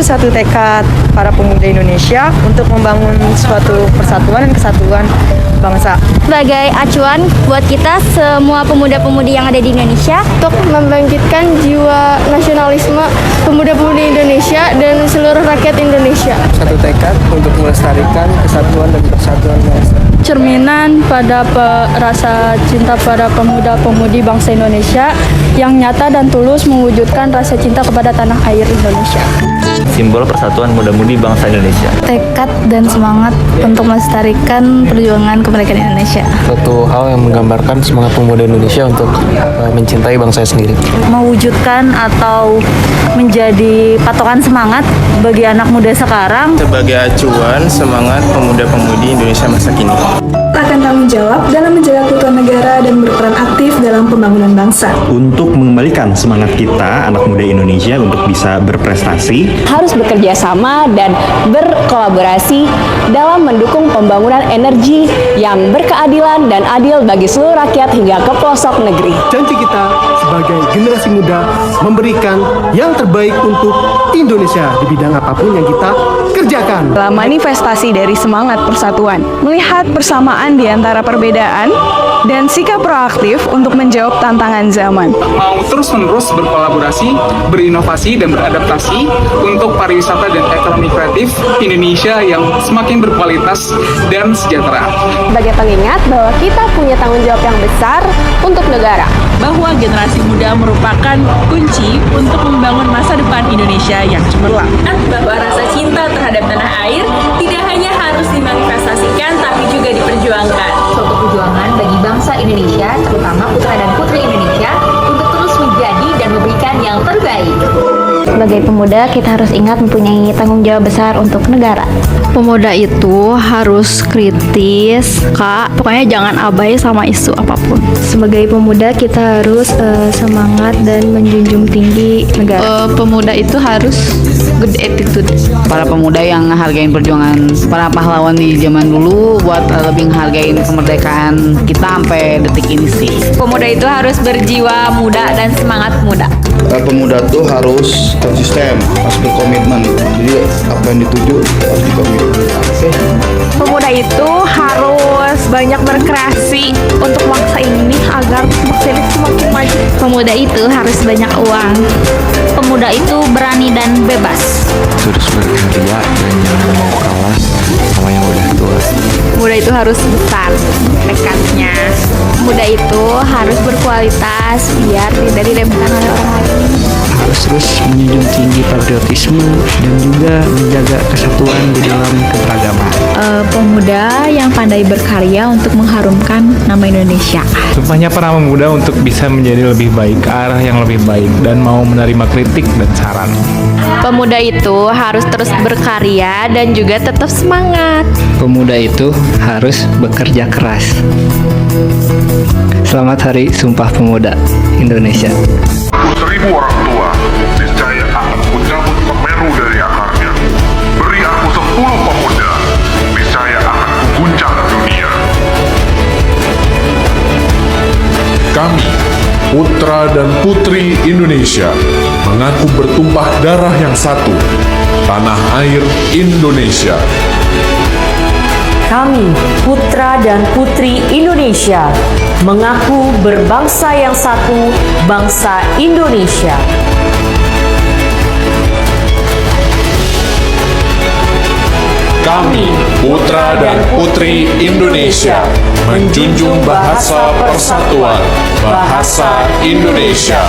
satu tekad para pemuda Indonesia untuk membangun suatu persatuan dan kesatuan bangsa. Sebagai acuan buat kita semua pemuda-pemudi yang ada di Indonesia untuk membangkitkan jiwa nasionalisme pemuda-pemudi Indonesia dan seluruh rakyat Indonesia. Satu tekad untuk melestarikan kesatuan dan persatuan bangsa. Cerminan pada rasa cinta pada pemuda-pemudi bangsa Indonesia yang nyata dan tulus mewujudkan rasa cinta kepada tanah air Indonesia. Simbol persatuan muda-mudi bangsa Indonesia. tekad dan semangat untuk melestarikan perjuangan kemerdekaan Indonesia. Suatu hal yang menggambarkan semangat pemuda Indonesia untuk mencintai bangsa sendiri. Mewujudkan atau menjadi patokan semangat bagi anak muda sekarang. Sebagai acuan semangat pemuda-pemudi Indonesia masa kini. Akan tanggung jawab dalam menjaga keutuhan negara dan berperan aktif dalam pembangunan bangsa. Untuk mengembalikan semangat kita, anak muda Indonesia, untuk bisa berprestasi, harus bekerja sama dan berkolaborasi dalam mendukung pembangunan energi yang berkeadilan dan adil bagi seluruh rakyat hingga ke pelosok negeri. Janji kita sebagai generasi muda memberikan yang terbaik untuk Indonesia di bidang apapun yang kita kerjakan. Manifestasi dari semangat persatuan, melihat persamaan di antara perbedaan dan sikap proaktif untuk menjawab tantangan zaman. Mau terus-menerus berkolaborasi, berinovasi dan beradaptasi untuk pariwisata dan ekonomi kreatif Indonesia yang semakin berkualitas dan sejahtera. Sebagai pengingat bahwa kita punya tanggung jawab yang besar untuk negara. Bahwa generasi muda merupakan kunci untuk membangun masa depan Indonesia yang cemerlang. Bahwa rasa cinta terhadap tanah air tidak hanya harus dimanifestasikan tapi juga diperjuangkan. Suatu perjuangan bagi bangsa Indonesia, terutama putra dan putri Indonesia, untuk terus menjadi dan memberikan yang terbaik. Sebagai pemuda, kita harus ingat mempunyai tanggung jawab besar untuk negara. Pemuda itu harus kritis, Kak. Pokoknya jangan abai sama isu apapun. Sebagai pemuda, kita harus semangat dan menjunjung tinggi negara. Pemuda itu harus good attitude. Para pemuda yang menghargai perjuangan para pahlawan di zaman dulu buat lebih menghargai kemerdekaan kita sampai detik ini sih. Pemuda itu harus berjiwa muda dan semangat muda. Pemuda itu harus konsisten, harus berkomitmen. Jadi apa yang dituju harus dikomitmen. Pemuda itu harus banyak berkreasi untuk bangsa ini agar bangsa ini semakin maju. Pemuda itu harus banyak uang. Pemuda itu berani dan bebas. Terus berkarya dan jangan mau kalah sama yang udah tua. Pemuda itu harus besar tekadnya. Pemuda itu harus berkualitas biar tidak diremehkan oleh orang lain. Harus terus menjunjung tinggi patriotisme dan juga menjaga kesatuan di dalam keberagaman. Pemuda yang pandai berkarya untuk mengharumkan nama Indonesia. Sumpahnya para pemuda untuk bisa menjadi lebih baik, ke arah yang lebih baik dan mau menerima kritik dan saran. Pemuda itu harus terus berkarya dan juga tetap semangat. Pemuda itu harus bekerja keras. Selamat Hari Sumpah Pemuda Indonesia. Seribu orang tua niscaya akan kucabut Semeru dari akarnya. Beri aku 10 pemuda, niscaya akan kuguncang dunia. Kami, putra dan putri Indonesia, mengaku bertumpah darah yang satu, tanah air Indonesia. Kami, putra dan putri Indonesia, mengaku berbangsa yang satu, bangsa Indonesia. Kami, putra dan putri Indonesia, menjunjung bahasa persatuan, bahasa Indonesia.